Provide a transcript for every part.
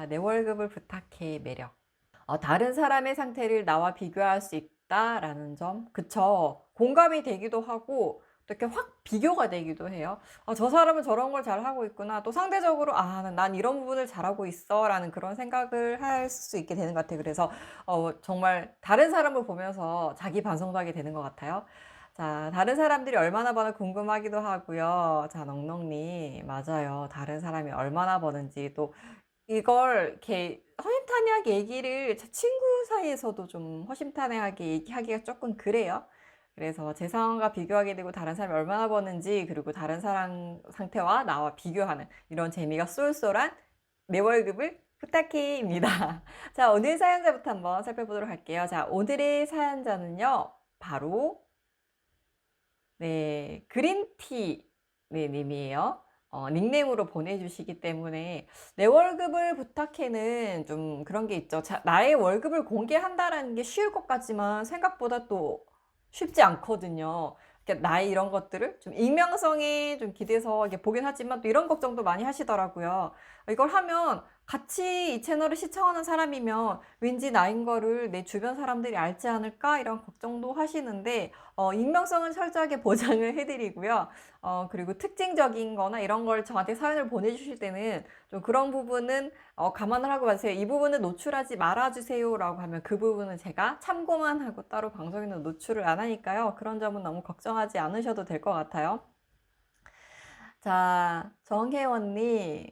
내 월급을 부탁해 매력. 다른 사람의 상태를 나와 비교할 수 있다라는 점. 그쵸. 공감이 되기도 하고 또 이렇게 확 비교가 되기도 해요. 저 사람은 저런 걸 잘하고 있구나. 또 상대적으로 난 이런 부분을 잘하고 있어라는 그런 생각을 할 수 있게 되는 것 같아요. 그래서 정말 다른 사람을 보면서 자기 반성도 하게 되는 것 같아요. 자, 다른 사람들이 얼마나 버나 궁금하기도 하고요. 자, 넉넉님, 맞아요. 다른 사람이 얼마나 버는지 또 이걸 이렇게 허심탄회하게 얘기를 친구 사이에서도 좀 허심탄회하게 얘기하기가 조금 그래요. 그래서 제 상황과 비교하게 되고 다른 사람이 얼마나 버는지 그리고 다른 사람 상태와 나와 비교하는 이런 재미가 쏠쏠한 내 월급을 부탁해입니다. 자, 오늘 사연자부터 한번 살펴보도록 할게요. 자, 오늘의 사연자는요. 바로 네, 그린티 네, 님이에요. 닉네임으로 보내주시기 때문에 내 월급을 부탁해는 좀 그런 게 있죠. 나의 월급을 공개한다라는 게 쉬울 것 같지만 생각보다 또 쉽지 않거든요. 그러니까 나의 이런 것들을 좀 익명성에 좀 기대서 이게 보긴 하지만 또 이런 걱정도 많이 하시더라고요. 이걸 하면 같이 이 채널을 시청하는 사람이면 왠지 나인 거를 내 주변 사람들이 알지 않을까 이런 걱정도 하시는데 익명성은 철저하게 보장을 해드리고요. 그리고 특징적인 거나 이런 걸 저한테 사연을 보내주실 때는 좀 그런 부분은 감안을 하고 가세요. 이 부분은 노출하지 말아주세요 라고 하면 그 부분은 제가 참고만 하고 따로 방송에는 노출을 안 하니까요. 그런 점은 너무 걱정하지 않으셔도 될 것 같아요. 자, 정혜원님,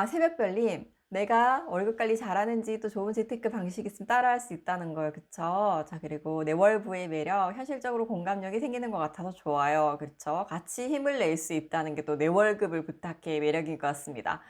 새벽별님, 내가 월급 관리 잘하는지 또 좋은 재테크 방식이 있으면 따라할 수 있다는 거예요. 그쵸? 자, 그리고 내월부의 매력, 현실적으로 공감력이 생기는 것 같아서 좋아요. 그렇죠? 같이 힘을 낼 수 있다는 게 또 내 월급을 부탁해 매력인 것 같습니다.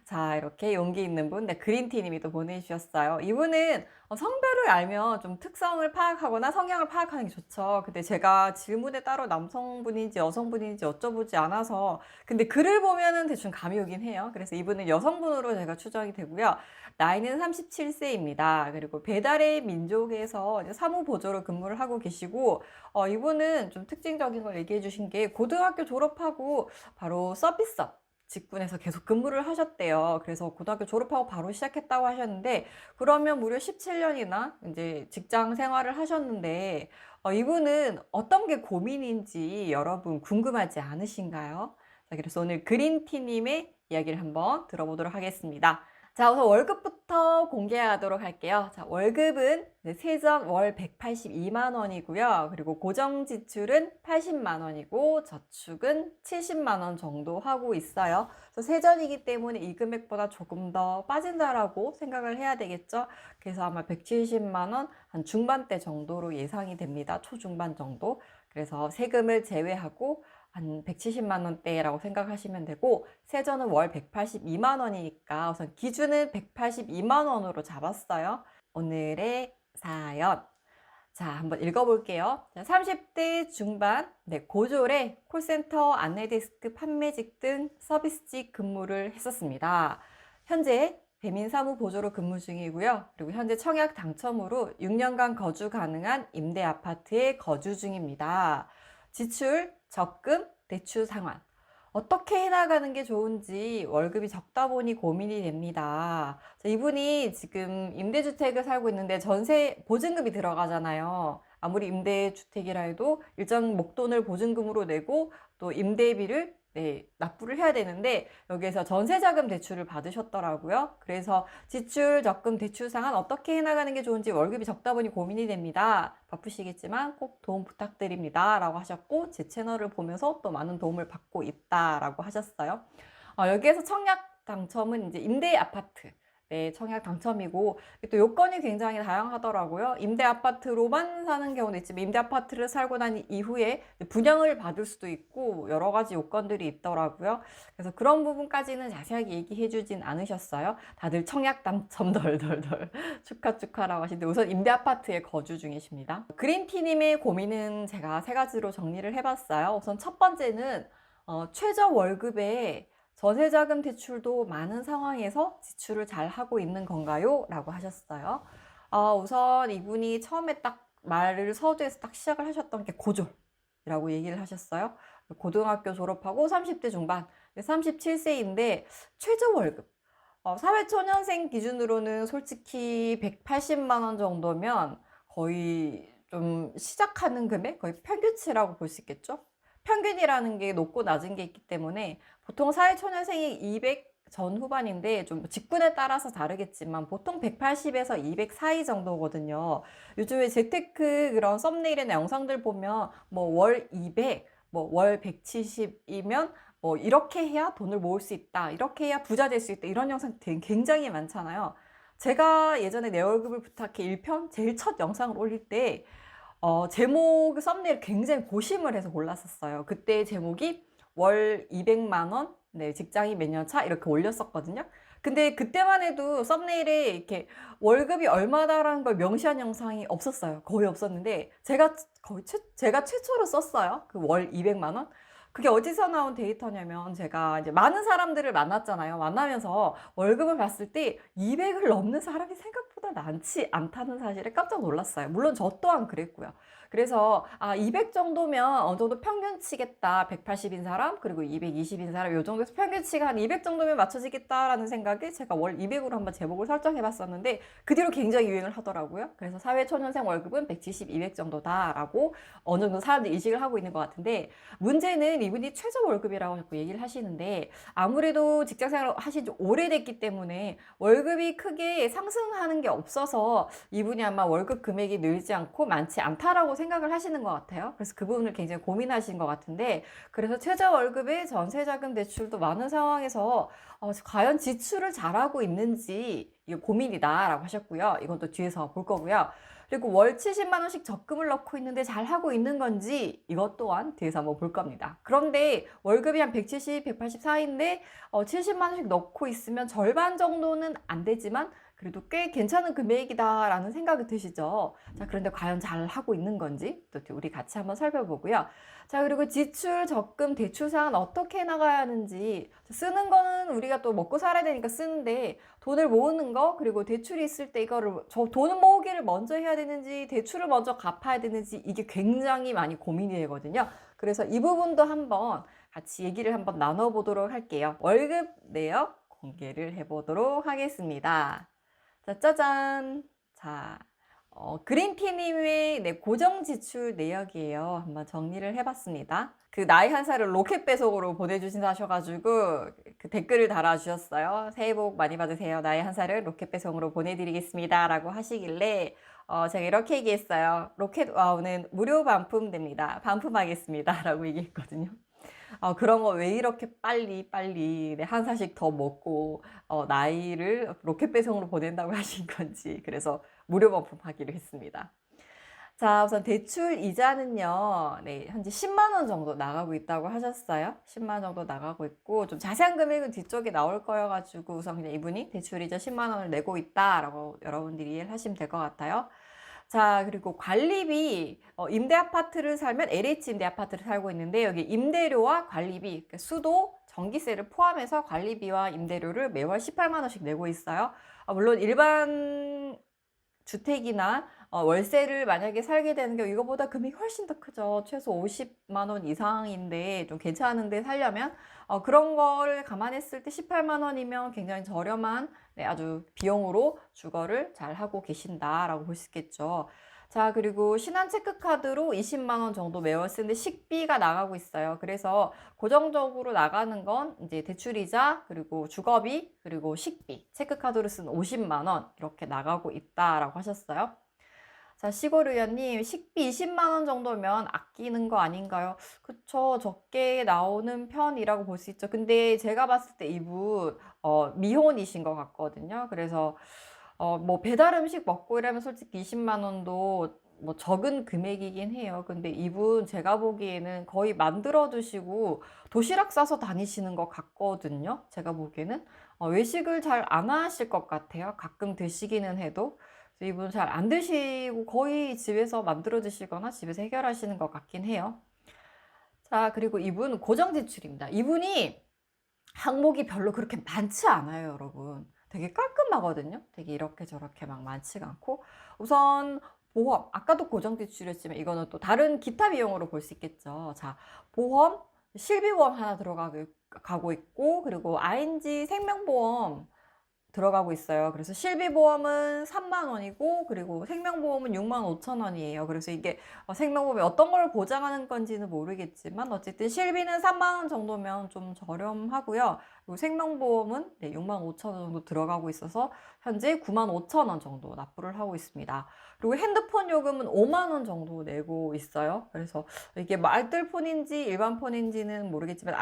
자, 이렇게 용기 있는 분, 네, 그린티님이 또 보내주셨어요. 이분은 성별을 알면 좀 특성을 파악하거나 성향을 파악하는 게 좋죠. 근데 제가 질문에 따로 남성분인지 여성분인지 여쭤보지 않아서 근데 글을 보면은 대충 감이 오긴 해요. 그래서 이분은 여성분으로 제가 추정이 되고요. 나이는 37세입니다. 그리고 배달의 민족에서 사무보조로 근무를 하고 계시고 이분은 좀 특징적인 걸 얘기해 주신 게 고등학교 졸업하고 바로 서비스업 직군에서 계속 근무를 하셨대요. 그래서 고등학교 졸업하고 바로 시작했다고 하셨는데 그러면 무려 17년이나 이제 직장 생활을 하셨는데 이분은 어떤 게 고민인지 여러분 궁금하지 않으신가요? 자, 그래서 오늘 그린티님의 이야기를 한번 들어보도록 하겠습니다. 자, 우선 월급부터 공개하도록 할게요. 자, 월급은 세전 월 182만 원이고요. 그리고 고정 지출은 80만 원이고 저축은 70만 원 정도 하고 있어요. 그래서 세전이기 때문에 이 금액보다 조금 더 빠진다라고 생각을 해야 되겠죠. 그래서 아마 170만 원 한 중반대 정도로 예상이 됩니다. 초중반 정도. 그래서 세금을 제외하고 한 170만 원대라고 생각하시면 되고 세전은 월 182만 원이니까 우선 기준은 182만 원으로 잡았어요. 오늘의 사연. 자, 한번 읽어볼게요. 30대 중반, 고졸에 콜센터, 안내데스크, 판매직 등 서비스직 근무를 했었습니다. 현재 배민사무보조로 근무 중이고요. 그리고 현재 청약 당첨으로 6년간 거주 가능한 임대 아파트에 거주 중입니다. 지출, 적금, 대출 상환. 어떻게 해나가는 게 좋은지 월급이 적다 보니 고민이 됩니다. 이분이 지금 임대주택을 살고 있는데 전세 보증금이 들어가잖아요. 아무리 임대주택이라 해도 일정 목돈을 보증금으로 내고 또 임대비를 납부를 해야 되는데 여기에서 전세자금 대출을 받으셨더라고요. 그래서 지출, 적금, 대출 상환 어떻게 해나가는 게 좋은지 월급이 적다 보니 고민이 됩니다. 바쁘시겠지만 꼭 도움 부탁드립니다. 라고 하셨고 제 채널을 보면서 또 많은 도움을 받고 있다라고 하셨어요. 여기에서 청약 당첨은 이제 임대 아파트. 네, 청약 당첨이고 또 요건이 굉장히 다양하더라고요. 임대 아파트로만 사는 경우도 있지만 임대 아파트를 살고 난 이후에 분양을 받을 수도 있고 여러 가지 요건들이 있더라고요. 그래서 그런 부분까지는 자세하게 얘기해 주진 않으셨어요. 다들 청약 당첨 덜덜덜 축하라고 하시는데 우선 임대 아파트에 거주 중이십니다. 그린티님의 고민은 제가 세 가지로 정리를 해봤어요. 우선 첫 번째는 최저 월급에 전세자금 대출도 많은 상황에서 지출을 잘 하고 있는 건가요? 라고 하셨어요. 우선 이분이 처음에 딱 말을 서두에서 딱 시작을 하셨던 게 고졸이라고 얘기를 하셨어요. 고등학교 졸업하고 30대 중반, 37세인데 최저 월급. 사회초년생 기준으로는 솔직히 180만 원 정도면 거의 좀 시작하는 금액? 거의 평균치라고 볼 수 있겠죠? 평균이라는 게 높고 낮은 게 있기 때문에 보통 사회초년생이 200 전후반인데 좀 직군에 따라서 다르겠지만 보통 180에서 200 사이 정도거든요. 요즘에 재테크 그런 썸네일이나 영상들 보면 뭐 월 200, 뭐 월 170이면 뭐 이렇게 해야 돈을 모을 수 있다, 이렇게 해야 부자 될 수 있다, 이런 영상 굉장히 많잖아요. 제가 예전에 내 월급을 부탁해 1편 제일 첫 영상을 올릴 때 제목 썸네일 굉장히 고심을 해서 골랐었어요. 그때 제목이 월 200만 원, 네, 직장인 몇 년 차 이렇게 올렸었거든요. 근데 그때만 해도 썸네일에 이렇게 월급이 얼마다라는 걸 명시한 영상이 없었어요. 거의 없었는데 제가 최초로 썼어요. 그 월 200만 원. 그게 어디서 나온 데이터냐면 제가 이제 많은 사람들을 만났잖아요. 만나면서 월급을 봤을 때 200을 넘는 사람이 생각보다 많지 않다는 사실에 깜짝 놀랐어요. 물론 저 또한 그랬고요. 그래서 200 정도면 어느 정도 평균치겠다. 180인 사람 그리고 220인 사람 요 정도에서 평균치가 한 200 정도면 맞춰지겠다라는 생각에 제가 월 200으로 한번 제목을 설정해 봤었는데 그 뒤로 굉장히 유행을 하더라고요. 그래서 사회초년생 월급은 170, 200 정도다라고 어느 정도 사람들이 인식을 하고 있는 것 같은데, 문제는 이분이 최저 월급이라고 자꾸 얘기를 하시는데 아무래도 직장생활 하신 지 오래됐기 때문에 월급이 크게 상승하는 게 없어서 이분이 아마 월급 금액이 늘지 않고 많지 않다라고 생각을 하시는 것 같아요. 그래서 그 부분을 굉장히 고민하신 것 같은데, 그래서 최저 월급에 전세자금 대출도 많은 상황에서 과연 지출을 잘하고 있는지 이게 고민이다라고 하셨고요. 이건 또 뒤에서 볼 거고요. 그리고 월 70만 원씩 적금을 넣고 있는데 잘 하고 있는 건지 이것 또한 뒤에서 한번 볼 겁니다. 그런데 월급이 한 170, 180 사이인데 70만 원씩 넣고 있으면 절반 정도는 안 되지만 그래도 꽤 괜찮은 금액이다라는 생각이 드시죠? 자, 그런데 과연 잘 하고 있는 건지 또 우리 같이 한번 살펴보고요. 자, 그리고 지출, 적금, 대출 사항은 어떻게 나가야 하는지, 쓰는 거는 우리가 또 먹고 살아야 되니까 쓰는데 돈을 모으는 거, 그리고 대출이 있을 때 이거를 돈을 모으기를 먼저 해야 되는지 대출을 먼저 갚아야 되는지 이게 굉장히 많이 고민이 되거든요. 그래서 이 부분도 한번 같이 얘기를 한번 나눠보도록 할게요. 월급 내역 공개를 해보도록 하겠습니다. 자, 짜잔. 자, 그린티님의 고정 지출 내역이에요. 한번 정리를 해봤습니다. 그 나이 한 살을 로켓 배송으로 보내주신다 하셔가지고 그 댓글을 달아주셨어요. 새해 복 많이 받으세요. 나이 한 살을 로켓 배송으로 보내드리겠습니다. 라고 하시길래 제가 이렇게 얘기했어요. 로켓 와우는 무료 반품됩니다. 반품하겠습니다. 라고 얘기했거든요. 그런 거 왜 이렇게 빨리 네, 한 살씩 더 먹고 나이를 로켓 배송으로 보낸다고 하신 건지, 그래서 무료 반품하기로 했습니다. 자, 우선 대출 이자는요, 네, 현재 10만 원 정도 나가고 있다고 하셨어요. 10만 원 정도 나가고 있고, 좀 자세한 금액은 뒤쪽에 나올 거여가지고 우선 그냥 이분이 대출 이자 10만 원을 내고 있다라고 여러분들이 이해를 하시면 될 것 같아요. 자, 그리고 관리비, 임대 아파트를 살면 LH 임대 아파트를 살고 있는데 여기 임대료와 관리비, 그러니까 수도, 전기세를 포함해서 관리비와 임대료를 매월 18만 원씩 내고 있어요. 물론 일반 주택이나 월세를 만약에 살게 되는 게 이거보다 금액이 훨씬 더 크죠. 최소 50만 원 이상인데 좀 괜찮은 데 살려면 그런 거를 감안했을 때 18만 원이면 굉장히 저렴한, 네, 아주 비용으로 주거를 잘 하고 계신다라고 볼 수 있겠죠. 자, 그리고 신한 체크카드로 20만 원 정도 매월 쓰는데 식비가 나가고 있어요. 그래서 고정적으로 나가는 건 이제 대출이자, 그리고 주거비, 그리고 식비, 체크카드로 쓴 50만 원 이렇게 나가고 있다라고 하셨어요. 자, 시골의원님, 식비 20만 원 정도면 아끼는 거 아닌가요? 그쵸, 적게 나오는 편이라고 볼 수 있죠. 근데 제가 봤을 때 이분 미혼이신 것 같거든요. 그래서 뭐 배달 음식 먹고 이러면 솔직히 20만 원도 뭐 적은 금액이긴 해요. 근데 이분 제가 보기에는 거의 만들어 드시고 도시락 싸서 다니시는 것 같거든요. 제가 보기에는 외식을 잘 안 하실 것 같아요. 가끔 드시기는 해도. 그래서 이분 잘 안 드시고 거의 집에서 만들어 드시거나 집에서 해결하시는 것 같긴 해요. 자, 그리고 이분 고정 지출입니다. 이분이 항목이 별로 그렇게 많지 않아요, 여러분. 되게 깔끔하거든요. 되게 이렇게 저렇게 막 많지가 않고, 우선 보험, 아까도 고정 지출이었지만 이거는 또 다른 기타 비용으로 볼 수 있겠죠. 자, 보험, 실비보험 하나 들어가고 있고, 그리고 ING 생명보험 들어가고 있어요. 그래서 실비보험은 3만 원이고 그리고 생명보험은 6만 5천 원이에요. 그래서 이게 생명보험이 어떤 걸 보장하는 건지는 모르겠지만 어쨌든 실비는 3만 원 정도면 좀 저렴하고요. 그리고 생명보험은 네, 6만 5천 원 정도 들어가고 있어서 현재 9만 5천 원 정도 납부를 하고 있습니다. 그리고 핸드폰 요금은 5만 원 정도 내고 있어요. 그래서 이게 뭐 알뜰폰인지 일반 폰인지는 모르겠지만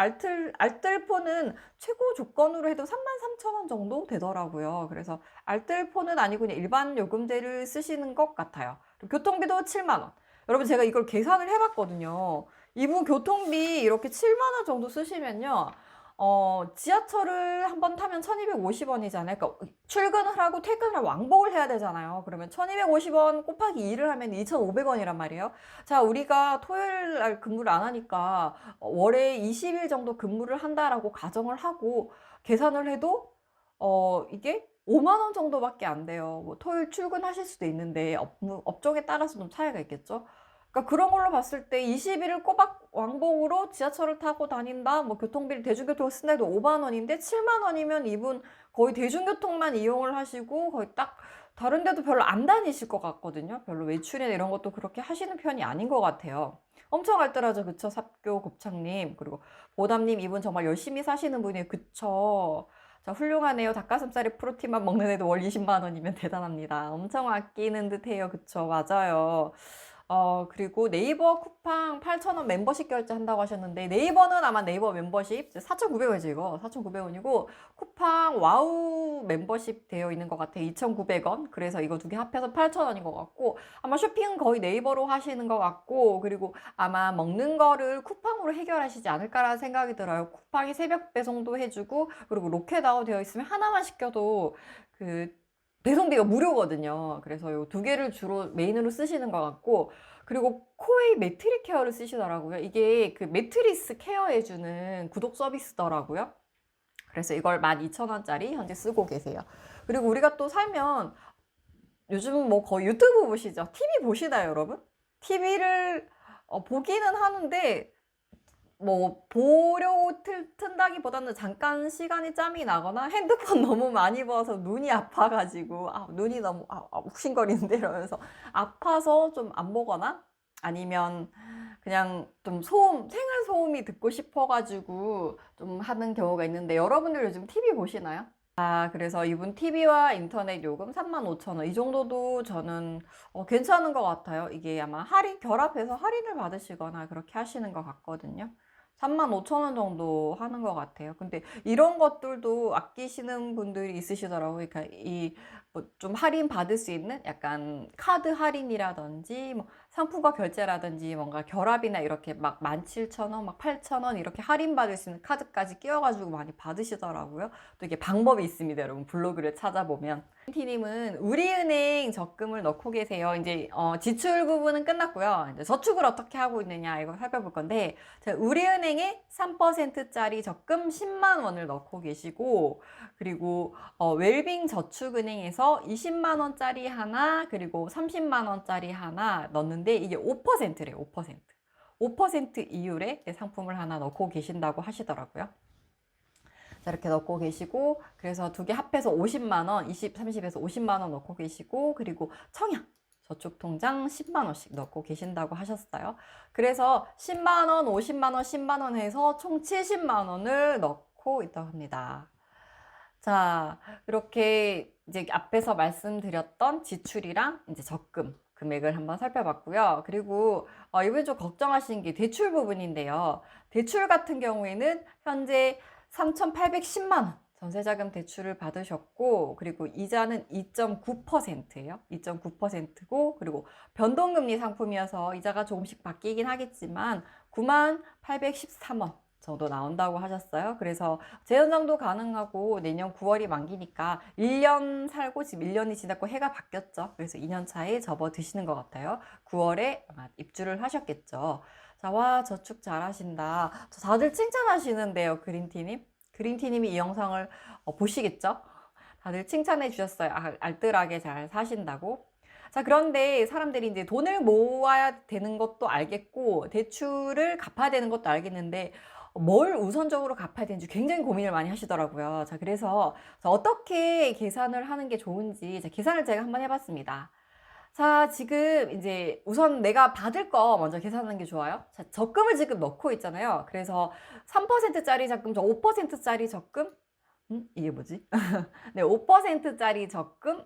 알뜰폰은 최고 조건으로 해도 3만 3천 원 정도 되더라고요. 그래서 알뜰폰은 아니고 그냥 일반 요금제를 쓰시는 것 같아요. 그리고 교통비도 7만 원. 여러분 제가 이걸 계산을 해봤거든요. 이분 교통비 이렇게 7만 원 정도 쓰시면요. 지하철을 한 번 타면 1250원이잖아요. 그러니까 출근을 하고 퇴근을 하고 왕복을 해야 되잖아요. 그러면 1250원 곱하기 2를 하면 2500원이란 말이에요. 자, 우리가 토요일 날 근무를 안 하니까 월에 20일 정도 근무를 한다라고 가정을 하고 계산을 해도 이게 5만 원 정도밖에 안 돼요. 뭐 토요일 출근하실 수도 있는데 업종에 따라서 좀 차이가 있겠죠. 그러니까 그런 걸로 봤을 때 20일을 꼬박 왕복으로 지하철을 타고 다닌다. 뭐 교통비를 대중교통을 쓴다 해도 5만 원인데 7만 원이면 이분 거의 대중교통만 이용을 하시고 거의 딱 다른 데도 별로 안 다니실 것 같거든요. 별로 외출이나 이런 것도 그렇게 하시는 편이 아닌 것 같아요. 엄청 알뜰하죠. 그쵸? 삽교 곱창님. 그리고 보담님 이분 정말 열심히 사시는 분이에요. 그쵸? 자, 훌륭하네요. 닭가슴살에 프로틴만 먹는 애도 월 20만 원이면 대단합니다. 엄청 아끼는 듯해요. 그쵸? 맞아요. 그리고 네이버 쿠팡 8,000원 멤버십 결제한다고 하셨는데 네이버는 아마 네이버 멤버십 4,900원이죠 이거 4,900원이고 쿠팡 와우 멤버십 되어 있는 것 같아요. 2,900원. 그래서 이거 두 개 합해서 8,000원인 것 같고 아마 쇼핑은 거의 네이버로 하시는 것 같고 그리고 아마 먹는 거를 쿠팡으로 해결하시지 않을까라는 생각이 들어요. 쿠팡이 새벽 배송도 해주고 그리고 로켓아웃 되어 있으면 하나만 시켜도 그 배송비가 무료거든요. 그래서 이 두 개를 주로 메인으로 쓰시는 것 같고 그리고 코웨이 매트리 케어를 쓰시더라고요. 이게 그 매트리스 케어해주는 구독 서비스더라고요. 그래서 이걸 12,000원짜리 현재 쓰고 계세요. 그리고 우리가 또 살면 요즘은 뭐 거의 유튜브 보시죠? TV 보시나요, 여러분? TV를 보기는 하는데 뭐 보려고 튼다기보다는 잠깐 시간이 짬이 나거나 핸드폰 너무 많이 봐서 눈이 아파가지고 눈이 너무 욱신거리는데 이러면서 아파서 좀 안 보거나 아니면 그냥 좀 생활 소음이 듣고 싶어가지고 좀 하는 경우가 있는데 여러분들 요즘 TV 보시나요? 그래서 이분 TV와 인터넷 요금 35,000원 이 정도도 저는 괜찮은 것 같아요. 이게 아마 결합해서 할인을 받으시거나 그렇게 하시는 것 같거든요. 35,000원 정도 하는 것 같아요. 근데 이런 것들도 아끼시는 분들이 있으시더라고요. 그러니까 뭐 좀 할인 받을 수 있는 약간 카드 할인이라든지 뭐 상품과 결제라든지 뭔가 결합이나 이렇게 막 17,000원, 막 8,000원 이렇게 할인 받을 수 있는 카드까지 끼워가지고 많이 받으시더라고요. 또 이게 방법이 있습니다. 여러분 블로그를 찾아보면. 티님은 우리은행 적금을 넣고 계세요. 이제 지출 부분은 끝났고요. 이제 저축을 어떻게 하고 있느냐 이거 살펴볼 건데 우리은행에 3%짜리 적금 10만 원을 넣고 계시고 그리고 웰빙 저축은행에서 20만 원짜리 하나 그리고 30만 원짜리 하나 넣는데 이게 5%래요. 5%. 5% 이율의 상품을 하나 넣고 계신다고 하시더라고요. 자, 이렇게 넣고 계시고 그래서 두 개 합해서 50만 원, 20, 30에서 50만 원 넣고 계시고 그리고 청약 저축통장 10만 원씩 넣고 계신다고 하셨어요. 그래서 10만 원, 50만 원, 10만 원 해서 총 70만 원을 넣고 있다고 합니다. 자, 이렇게 이제 앞에서 말씀드렸던 지출이랑 이제 적금 금액을 한번 살펴봤고요. 그리고 이번에 좀 걱정하시는 게 대출 부분인데요. 대출 같은 경우에는 현재 3,810만 원 전세자금 대출을 받으셨고 그리고 이자는 2.9%예요. 2.9%고 그리고 변동금리 상품이어서 이자가 조금씩 바뀌긴 하겠지만 9813원 정도 나온다고 하셨어요. 그래서 재연장도 가능하고 내년 9월이 만기니까 1년 살고 지금 1년이 지났고 해가 바뀌었죠. 그래서 2년 차에 접어드시는 것 같아요. 9월에 아마 입주를 하셨겠죠. 자, 와, 저축 잘하신다. 다들 칭찬하시는데요, 그린티님. 그린티님이 이 영상을 보시겠죠? 다들 칭찬해 주셨어요. 알뜰하게 잘 사신다고. 자, 그런데 사람들이 이제 돈을 모아야 되는 것도 알겠고, 대출을 갚아야 되는 것도 알겠는데, 뭘 우선적으로 갚아야 되는지 굉장히 고민을 많이 하시더라고요. 자, 그래서 어떻게 계산을 하는 게 좋은지 계산을 제가 한번 해봤습니다. 자, 지금 이제 우선 내가 받을 거 먼저 계산하는 게 좋아요. 자, 적금을 지금 넣고 있잖아요. 그래서 3%짜리 적금, 5%짜리 적금, 이게 뭐지? 네, 5%짜리 적금,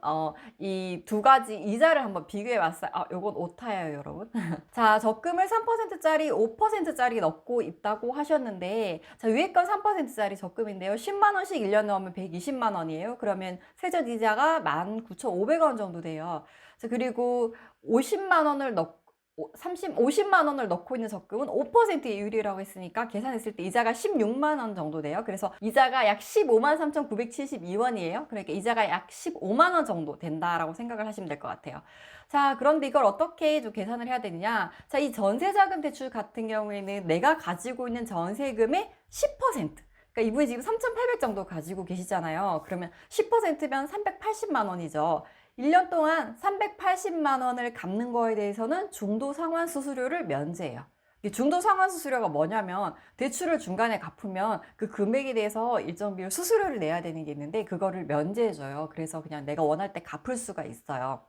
이 두 가지 이자를 한번 비교해 봤어요. 아, 요건 오타예요, 여러분. 자, 적금을 3%짜리, 5%짜리 넣고 있다고 하셨는데, 자, 위에 건 3%짜리 적금인데요. 10만 원씩 1년 넣으면 120만 원이에요. 그러면 세전 이자가 19,500원 정도 돼요. 자, 그리고 50만 원을 넣고 50만 원을 넣고 있는 적금은 5% 이율이라고 했으니까 계산했을 때 이자가 16만 원 정도 돼요. 그래서 이자가 약 15만 3,972원이에요. 그러니까 이자가 약 15만 원 정도 된다라고 생각을 하시면 될 것 같아요. 자, 그런데 이걸 어떻게 좀 계산을 해야 되느냐? 자, 이 전세자금 대출 같은 경우에는 내가 가지고 있는 전세금의 10%. 그러니까 이분이 지금 3,800 정도 가지고 계시잖아요. 그러면 10%면 380만 원이죠. 1년 동안 380만 원을 갚는 거에 대해서는 중도상환 수수료를 면제해요. 이 중도상환 수수료가 뭐냐면 대출을 중간에 갚으면 그 금액에 대해서 일정 비율 수수료를 내야 되는 게 있는데 그거를 면제해줘요. 그래서 그냥 내가 원할 때 갚을 수가 있어요.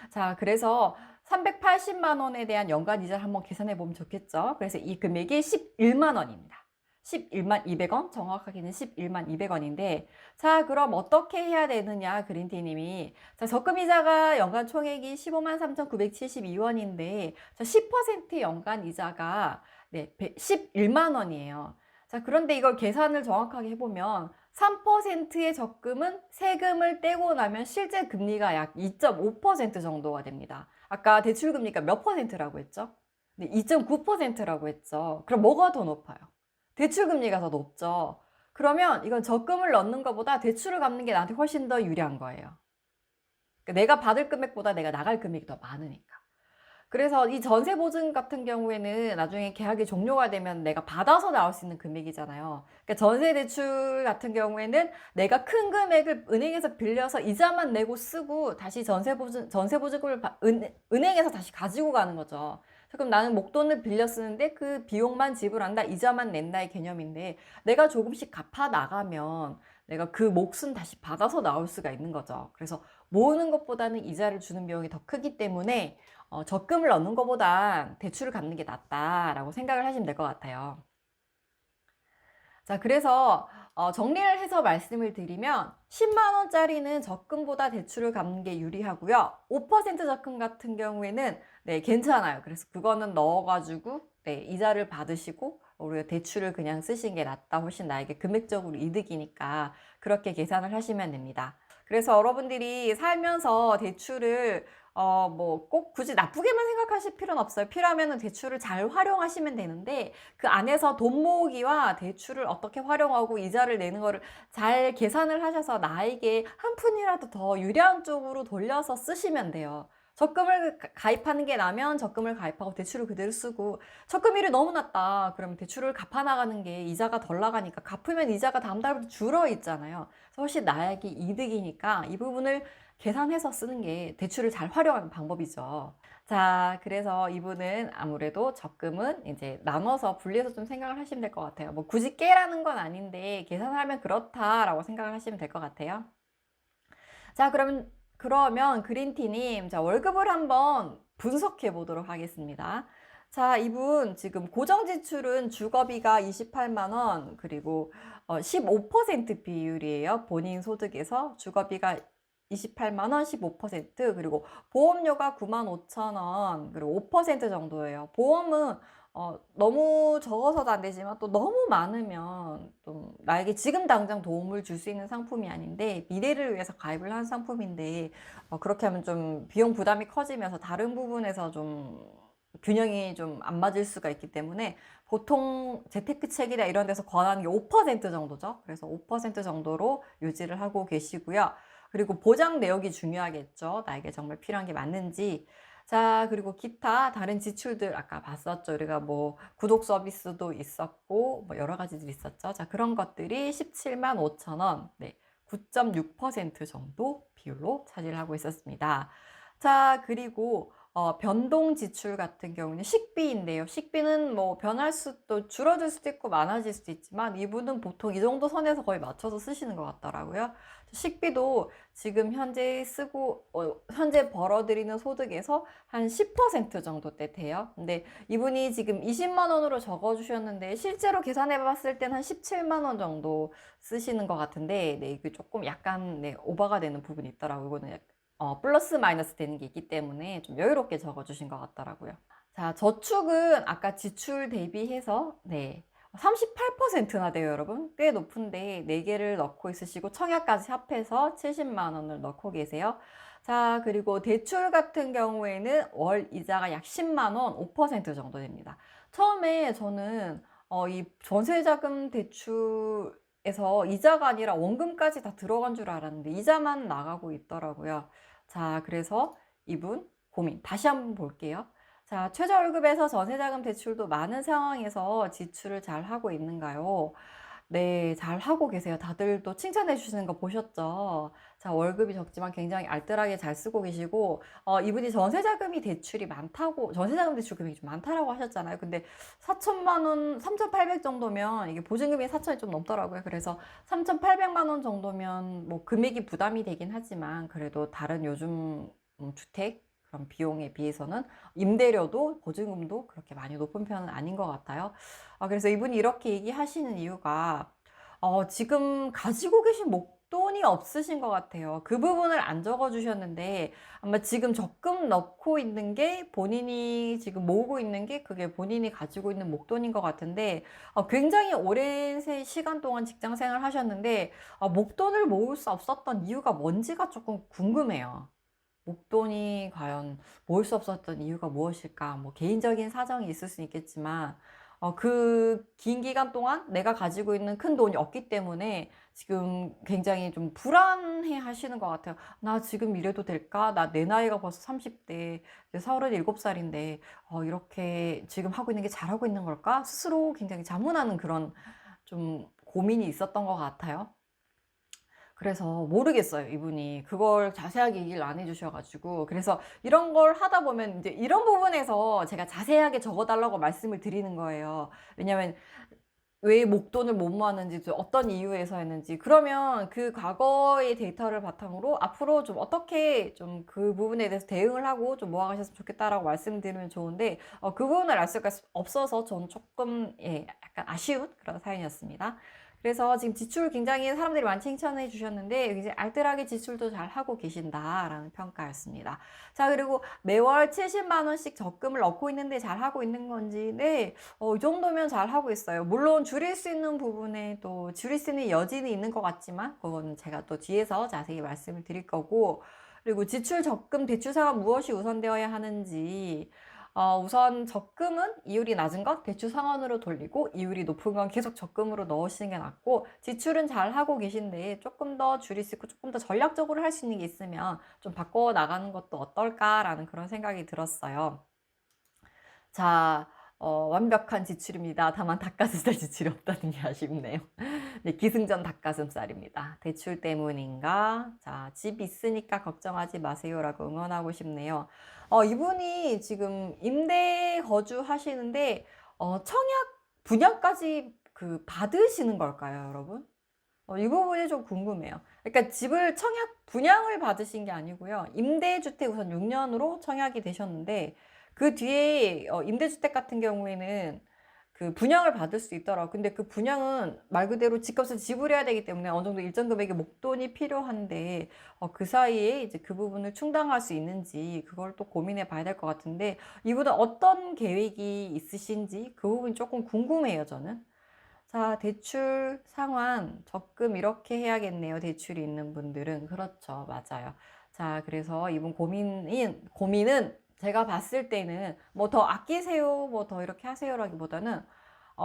자, 그래서 380만 원에 대한 연간 이자를 한번 계산해 보면 좋겠죠. 그래서 이 금액이 11만 원입니다. 11만 200원, 정확하게는 11만 200원인데, 자, 그럼 어떻게 해야 되느냐, 그린티님이. 자, 적금이자가 연간 총액이 15만 3,972원인데, 자, 10% 연간 이자가, 네, 11만 원이에요. 자, 그런데 이걸 계산을 정확하게 해보면, 3%의 적금은 세금을 떼고 나면 실제 금리가 약 2.5% 정도가 됩니다. 아까 대출 금리가 몇 퍼센트라고 했죠? 네, 2.9%라고 했죠. 그럼 뭐가 더 높아요? 대출 금리가 더 높죠. 그러면 이건 적금을 넣는 것보다 대출을 갚는 게 나한테 훨씬 더 유리한 거예요. 그러니까 내가 받을 금액보다 내가 나갈 금액이 더 많으니까. 그래서 이 전세 보증 같은 경우에는 나중에 계약이 종료가 되면 내가 받아서 나올 수 있는 금액이잖아요. 그러니까 전세 대출 같은 경우에는 내가 큰 금액을 은행에서 빌려서 이자만 내고 쓰고 다시 전세 보증금을 은행에서 다시 가지고 가는 거죠. 그럼 나는 목돈을 빌려 쓰는데 그 비용만 지불한다, 이자만 낸다의 개념인데 내가 조금씩 갚아 나가면 내가 그 몫은 다시 받아서 나올 수가 있는 거죠. 그래서 모으는 것보다는 이자를 주는 비용이 더 크기 때문에 적금을 넣는 것보다 대출을 갚는 게 낫다라고 생각을 하시면 될 것 같아요. 자, 그래서 정리를 해서 말씀을 드리면 10만 원짜리는 적금보다 대출을 갚는 게 유리하고요. 5% 적금 같은 경우에는 네, 괜찮아요. 그래서 그거는 넣어가지고 네, 이자를 받으시고 우리가 대출을 그냥 쓰시는 게 낫다. 훨씬 나에게 금액적으로 이득이니까 그렇게 계산을 하시면 됩니다. 그래서 여러분들이 살면서 대출을 뭐 꼭 굳이 나쁘게만 생각하실 필요는 없어요. 필요하면 대출을 잘 활용하시면 되는데 그 안에서 돈 모으기와 대출을 어떻게 활용하고 이자를 내는 거를 잘 계산을 하셔서 나에게 한 푼이라도 더 유리한 쪽으로 돌려서 쓰시면 돼요. 적금을 가입하는 게 나면 적금을 가입하고 대출을 그대로 쓰고 적금일이 너무 낮다. 그러면 대출을 갚아 나가는 게 이자가 덜 나가니까 갚으면 이자가 다음 달부터 줄어 있잖아요. 그래서 훨씬 나에게 이득이니까 이 부분을 계산해서 쓰는 게 대출을 잘 활용하는 방법이죠. 자, 그래서 이분은 아무래도 적금은 이제 나눠서 분리해서 좀 생각을 하시면 될 것 같아요. 뭐 굳이 깨라는 건 아닌데 계산하면 그렇다라고 생각을 하시면 될 것 같아요. 자, 그러면 그린티님, 자, 월급을 한번 분석해 보도록 하겠습니다. 자, 이분 지금 고정 지출은 주거비가 28만 원, 그리고 15% 비율이에요. 본인 소득에서 주거비가 28만 원, 15%, 그리고 보험료가 9만 5천 원, 그리고 5% 정도예요. 보험은 너무 적어서도 안 되지만 또 너무 많으면 좀 나에게 지금 당장 도움을 줄 수 있는 상품이 아닌데 미래를 위해서 가입을 한 상품인데 그렇게 하면 좀 비용 부담이 커지면서 다른 부분에서 좀 균형이 좀 안 맞을 수가 있기 때문에 보통 재테크책이나 이런 데서 권하는 게 5% 정도죠. 그래서 5% 정도로 유지를 하고 계시고요. 그리고 보장 내역이 중요하겠죠. 나에게 정말 필요한 게 맞는지. 자, 그리고 기타 다른 지출들 아까 봤었죠. 우리가 뭐 구독 서비스도 있었고 뭐 여러 가지들이 있었죠. 자, 그런 것들이 17만 5천 원, 네, 9.6% 정도 비율로 차지를 하고 있었습니다. 자, 그리고 변동 지출 같은 경우는 식비인데요. 식비는 뭐 변할 수도 줄어들 수도 있고 많아질 수도 있지만 이분은 보통 이 정도 선에서 거의 맞춰서 쓰시는 것 같더라고요. 식비도 지금 현재 현재 벌어들이는 소득에서 한 10% 정도대 돼요. 근데 이분이 지금 20만 원으로 적어주셨는데 실제로 계산해 봤을 땐 한 17만 원 정도 쓰시는 것 같은데, 네, 이게 조금 약간, 네, 오버가 되는 부분이 있더라고요. 이거는 플러스 마이너스 되는 게 있기 때문에 좀 여유롭게 적어주신 것 같더라고요. 자, 저축은 아까 지출 대비해서, 네, 38%나 돼요, 여러분. 꽤 높은데 4개를 넣고 있으시고 청약까지 합해서 70만 원을 넣고 계세요. 자, 그리고 대출 같은 경우에는 월 이자가 약 10만 원, 5% 정도 됩니다. 처음에 저는 이 전세자금 대출에서 이자가 아니라 원금까지 다 들어간 줄 알았는데 이자만 나가고 있더라고요. 자, 그래서 이분 고민 다시 한번 볼게요. 자, 최저월급에서 전세자금 대출도 많은 상황에서 지출을 잘 하고 있는가요? 네, 잘 하고 계세요. 다들 또 칭찬해 주시는 거 보셨죠? 자, 월급이 적지만 굉장히 알뜰하게 잘 쓰고 계시고, 이분이 전세자금이 대출이 많다고, 전세자금 대출 금액이 좀 많다라고 하셨잖아요. 근데 4천만 원, 3,800 정도면, 이게 보증금이 4천이 좀 넘더라고요. 그래서 3,800만 원 정도면 뭐 금액이 부담이 되긴 하지만, 그래도 다른 요즘 주택, 그런 비용에 비해서는 임대료도 보증금도 그렇게 많이 높은 편은 아닌 것 같아요. 그래서 이분이 이렇게 얘기하시는 이유가 지금 가지고 계신 목돈이 없으신 것 같아요. 그 부분을 안 적어 주셨는데 아마 지금 적금 넣고 있는 게 본인이 지금 모으고 있는 게 그게 본인이 가지고 있는 목돈인 것 같은데, 굉장히 오랜 시간 동안 직장 생활 하셨는데 목돈을 모을 수 없었던 이유가 뭔지가 조금 궁금해요. 목돈이 과연 모을 수 없었던 이유가 무엇일까? 뭐 개인적인 사정이 있을 수 있겠지만, 그 긴 기간 동안 내가 가지고 있는 큰 돈이 없기 때문에 지금 굉장히 좀 불안해 하시는 것 같아요. 나 지금 이래도 될까? 나 내 나이가 벌써 30대, 이제 37살인데, 이렇게 지금 하고 있는 게 잘하고 있는 걸까? 스스로 굉장히 자문하는 그런 좀 고민이 있었던 것 같아요. 그래서 모르겠어요, 이분이. 그걸 자세하게 얘기를 안 해주셔가지고. 그래서 이런 걸 하다 보면 이제 이런 부분에서 제가 자세하게 적어달라고 말씀을 드리는 거예요. 왜냐면 왜 목돈을 못 모았는지, 어떤 이유에서였는지. 그러면 그 과거의 데이터를 바탕으로 앞으로 좀 어떻게 좀 그 부분에 대해서 대응을 하고 좀 모아가셨으면 좋겠다라고 말씀드리면 좋은데, 그 부분을 알 수가 없어서 저는 조금, 예, 약간 아쉬운 그런 사연이었습니다. 그래서 지금 지출 굉장히 사람들이 많이 칭찬해 주셨는데 이제 알뜰하게 지출도 잘 하고 계신다라는 평가였습니다. 자, 그리고 매월 70만 원씩 적금을 넣고 있는데 잘 하고 있는 건지, 네, 이 정도면 잘 하고 있어요. 물론 줄일 수 있는 부분에 또 줄일 수 있는 여지는 있는 것 같지만 그건 제가 또 뒤에서 자세히 말씀을 드릴 거고, 그리고 지출, 적금, 대출 상환 무엇이 우선되어야 하는지, 우선 적금은 이율이 낮은 것 대출 상환으로 돌리고 이율이 높은 건 계속 적금으로 넣으시는 게 낫고, 지출은 잘 하고 계신데 조금 더 줄일 수 있고 조금 더 전략적으로 할 수 있는 게 있으면 좀 바꿔 나가는 것도 어떨까라는 그런 생각이 들었어요. 자, 완벽한 지출입니다. 다만 닭가슴살 지출이 없다는 게 아쉽네요. 네, 기승전 닭가슴살입니다. 대출 때문인가? 자, 집 있으니까 걱정하지 마세요라고 응원하고 싶네요. 이분이 지금 임대 거주하시는데 청약 분양까지 그 받으시는 걸까요, 여러분? 이 부분이 좀 궁금해요. 그러니까 집을 청약 분양을 받으신 게 아니고요. 임대주택 우선 6년으로 청약이 되셨는데 그 뒤에 임대주택 같은 경우에는 그 분양을 받을 수 있더라고요. 근데 그 분양은 말 그대로 집값을 지불해야 되기 때문에 어느 정도 일정 금액의 목돈이 필요한데 그 사이에 이제 그 부분을 충당할 수 있는지 그걸 또 고민해 봐야 될 것 같은데, 이분은 어떤 계획이 있으신지 그 부분이 조금 궁금해요, 저는. 자, 대출 상환, 적금 이렇게 해야겠네요. 대출이 있는 분들은. 그렇죠. 맞아요. 자, 그래서 이분 고민은 제가 봤을 때는 뭐 더 아끼세요, 뭐 더 이렇게 하세요라기보다는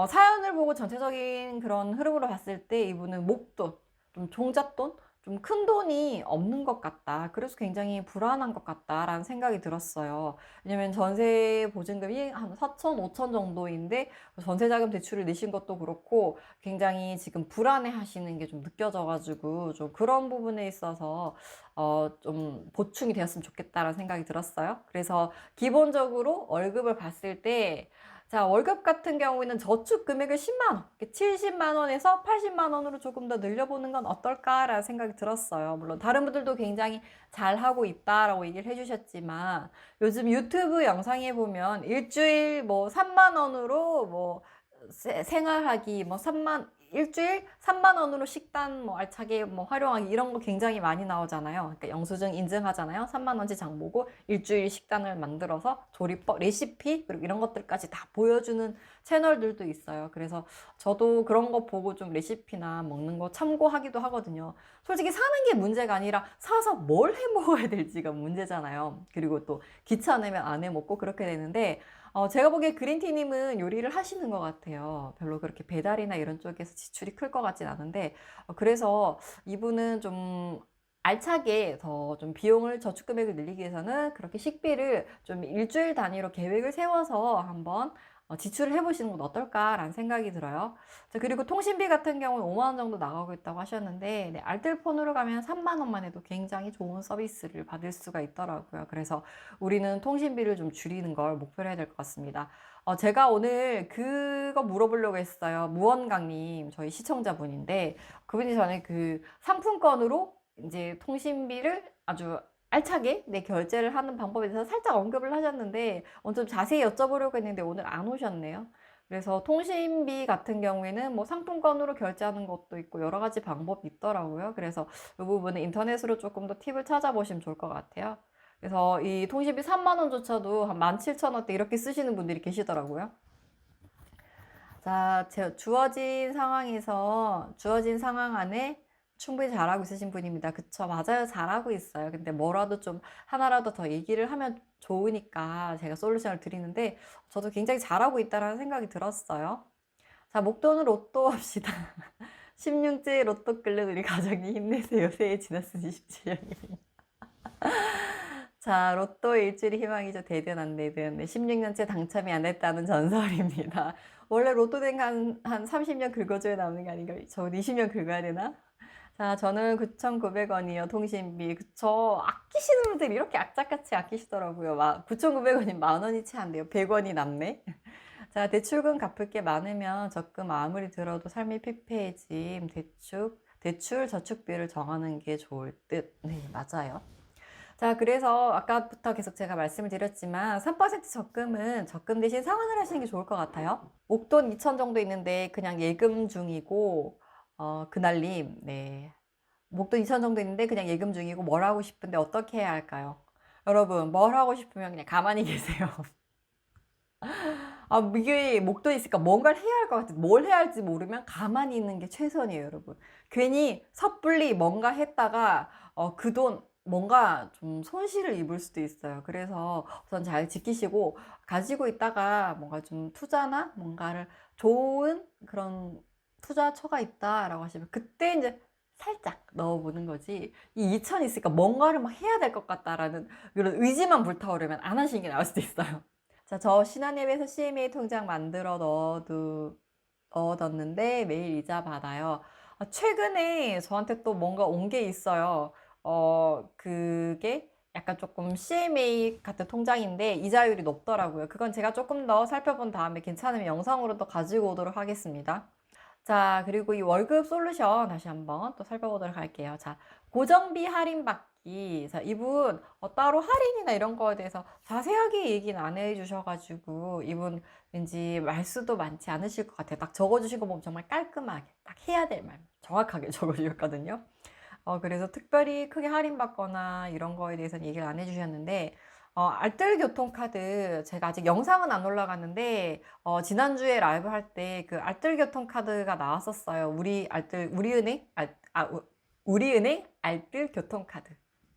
사연을 보고 전체적인 그런 흐름으로 봤을 때 이분은 목돈, 좀 종잣돈, 좀 큰 돈이 없는 것 같다. 그래서 굉장히 불안한 것 같다라는 생각이 들었어요. 왜냐면 전세 보증금이 한 4천, 5천 정도인데 전세자금 대출을 내신 것도 그렇고 굉장히 지금 불안해 하시는 게 좀 느껴져가지고 좀 그런 부분에 있어서 좀 보충이 되었으면 좋겠다라는 생각이 들었어요. 그래서 기본적으로 월급을 봤을 때 자, 월급 같은 경우에는 저축 금액을 10만 원, 70만 원에서 80만 원으로 조금 더 늘려보는 건 어떨까라는 생각이 들었어요. 물론 다른 분들도 굉장히 잘하고 있다라고 얘기를 해주셨지만 요즘 유튜브 영상에 보면 일주일 뭐 3만 원으로 뭐 생활하기 뭐 3만 일주일 3만 원으로 식단 뭐 알차게 뭐 활용하기 이런 거 굉장히 많이 나오잖아요. 그러니까 영수증 인증하잖아요. 3만 원치 장 보고 일주일 식단을 만들어서 조리법, 레시피 그리고 이런 것들까지 다 보여주는 채널들도 있어요. 그래서 저도 그런 거 보고 좀 레시피나 먹는 거 참고하기도 하거든요. 솔직히 사는 게 문제가 아니라 사서 뭘 해 먹어야 될지가 문제잖아요. 그리고 또 귀찮으면 안 해 먹고 그렇게 되는데 제가 보기에 그린티님은 요리를 하시는 것 같아요. 별로 그렇게 배달이나 이런 쪽에서 지출이 클 것 같진 않은데, 그래서 이분은 좀 알차게 더 좀 비용을 저축 금액을 늘리기 위해서는 그렇게 식비를 좀 일주일 단위로 계획을 세워서 한번 지출을 해보시는 건 어떨까라는 생각이 들어요. 자, 그리고 통신비 같은 경우는 5만 원 정도 나가고 있다고 하셨는데, 네, 알뜰폰으로 가면 3만 원만 해도 굉장히 좋은 서비스를 받을 수가 있더라고요. 그래서 우리는 통신비를 좀 줄이는 걸 목표로 해야 될 것 같습니다. 제가 오늘 그거 물어보려고 했어요. 무언강님, 저희 시청자분인데, 그분이 전에 그 상품권으로 이제 통신비를 아주 알차게 내 결제를 하는 방법에 대해서 살짝 언급을 하셨는데 좀 자세히 여쭤보려고 했는데 오늘 안 오셨네요. 그래서 통신비 같은 경우에는 뭐 상품권으로 결제하는 것도 있고 여러 가지 방법이 있더라고요. 그래서 이 부분은 인터넷으로 조금 더 팁을 찾아보시면 좋을 것 같아요. 그래서 이 통신비 3만 원조차도 한 17,000원대 이렇게 쓰시는 분들이 계시더라고요. 자, 주어진 상황에서 주어진 상황 안에 충분히 잘하고 있으신 분입니다. 그쵸? 맞아요. 잘하고 있어요. 근데 뭐라도 좀 하나라도 더 얘기를 하면 좋으니까 제가 솔루션을 드리는데 저도 굉장히 잘하고 있다는 생각이 들었어요. 자, 목돈은 로또 합시다. 16제 로또 끌는 우리 가정이 힘내세요. 새해 지났으니 27년이. 자, 로또 일주일이 희망이죠. 되든 안 되든. 네, 16년째 당첨이 안 됐다는 전설입니다. 원래 로또 된 한 30년 긁어줘야 나오는 게 아닌가? 저 20년 긁어야 되나? 자, 저는 9,900원이요. 통신비. 그쵸. 아끼시는 분들이 이렇게 악착같이 아끼시더라고요. 9,900원이 만 원이 채 안 돼요. 100원이 남네. 자, 대출금 갚을 게 많으면 적금 아무리 들어도 삶이 피폐해짐. 대출 저축비를 정하는 게 좋을 듯. 네, 맞아요. 자, 그래서 아까부터 계속 제가 말씀을 드렸지만 3% 적금은 적금 대신 상환을 하시는 게 좋을 것 같아요. 목돈 2천 정도 있는데 그냥 예금 중이고 그날님, 네. 목돈 2천 정도 있는데 그냥 예금 중이고 뭘 하고 싶은데 어떻게 해야 할까요? 여러분, 뭘 하고 싶으면 그냥 가만히 계세요. 이게 목돈 있으니까 뭔가를 해야 할 것 같아. 뭘 해야 할지 모르면 가만히 있는 게 최선이에요, 여러분. 괜히 섣불리 뭔가 했다가 그 돈 뭔가 좀 손실을 입을 수도 있어요. 그래서 우선 잘 지키시고 가지고 있다가 뭔가 좀 투자나 뭔가를 좋은 그런 투자처가 있다라고 하시면 그때 이제 살짝 넣어보는 거지. 이 2천 있으니까 뭔가를 막 해야 될 것 같다라는 그런 의지만 불타오르면 안 하시는 게 나을 수도 있어요. 자, 저 신한앱에서 CMA 통장 만들어 넣어뒀는데 매일 이자 받아요. 최근에 저한테 또 뭔가 온 게 있어요. 그게 약간 조금 CMA 같은 통장인데 이자율이 높더라고요. 그건 제가 조금 더 살펴본 다음에 괜찮으면 영상으로 또 가지고 오도록 하겠습니다. 자, 그리고 이 월급 솔루션 다시 한번 또 살펴보도록 할게요. 자, 고정비 할인 받기. 자, 이분 따로 할인이나 이런 거에 대해서 자세하게 얘기는 안 해주셔가지고 이분 왠지 말수도 많지 않으실 것 같아요. 딱 적어주신 거 보면 정말 깔끔하게 딱 해야 될 말 정확하게 적어주셨거든요. 그래서 특별히 크게 할인받거나 이런 거에 대해서는 얘기를 안 해주셨는데 알뜰교통카드 제가 아직 영상은 안 올라갔는데 지난주에 라이브 할 때 그 알뜰교통카드가 나왔었어요. 우리은행 알뜰교통카드.